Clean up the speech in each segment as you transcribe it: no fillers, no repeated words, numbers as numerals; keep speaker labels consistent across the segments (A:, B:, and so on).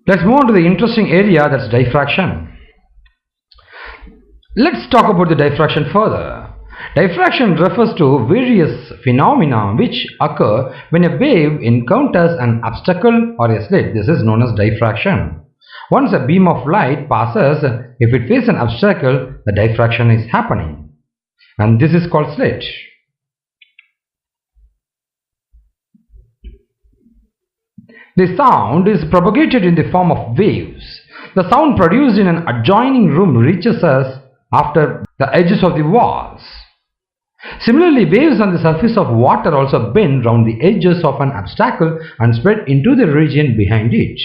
A: Let's move on to the interesting area, that's diffraction. Let's talk about the diffraction further. Diffraction refers to various phenomena which occur when a wave encounters an obstacle or a slit. This is known as diffraction. Once a beam of light passes, if it faces an obstacle, the diffraction is happening, and this is called slit. The sound is propagated in the form of waves. The sound produced in an adjoining room reaches us after the edges of the walls. Similarly, waves on the surface of water also bend round the edges of an obstacle and spread into the region behind it.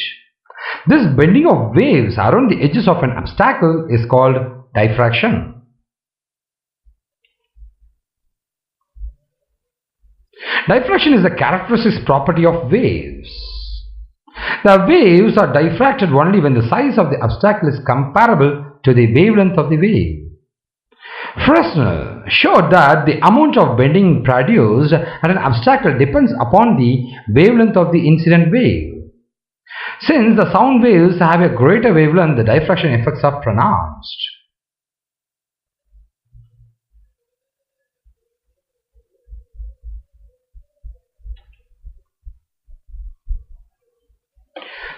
A: This bending of waves around the edges of an obstacle is called diffraction. Diffraction is a characteristic property of waves. The waves are diffracted only when the size of the obstacle is comparable to the wavelength of the wave. Fresnel showed that the amount of bending produced at an obstacle depends upon the wavelength of the incident wave. Since the sound waves have a greater wavelength, the diffraction effects are pronounced.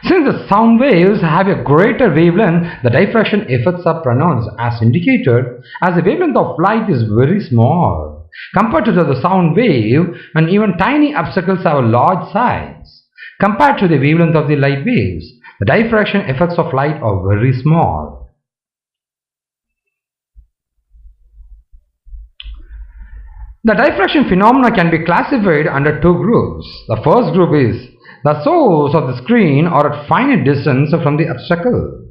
A: Since the sound waves have a greater wavelength, the diffraction effects are pronounced, as indicated, as the wavelength of light is very small compared to the sound wave, and even tiny obstacles have a large size compared to the wavelength of the light waves. The diffraction effects of light are very small. The diffraction phenomena can be classified under two groups. The first group is the source of the screen or at finite distance from the obstacle.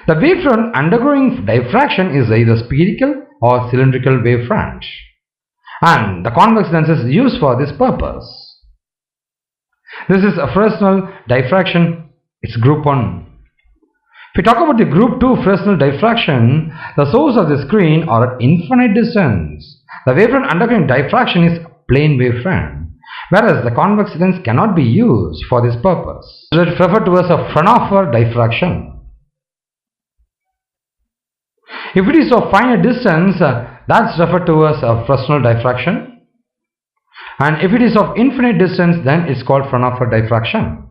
A: The wavefront undergoing diffraction is either spherical or cylindrical wavefront, and the convex lens is used for this purpose. This is a Fresnel diffraction, it's group 1. If we talk about the group 2 Fresnel diffraction, the source of the screen are at infinite distance. The wavefront undergoing diffraction is plane wavefront, whereas the convex lens cannot be used for this purpose. It is referred to as a Fraunhofer diffraction. If it is of finite distance, that's referred to as a Fresnel diffraction, and if it is of infinite distance, then it's called Fraunhofer diffraction.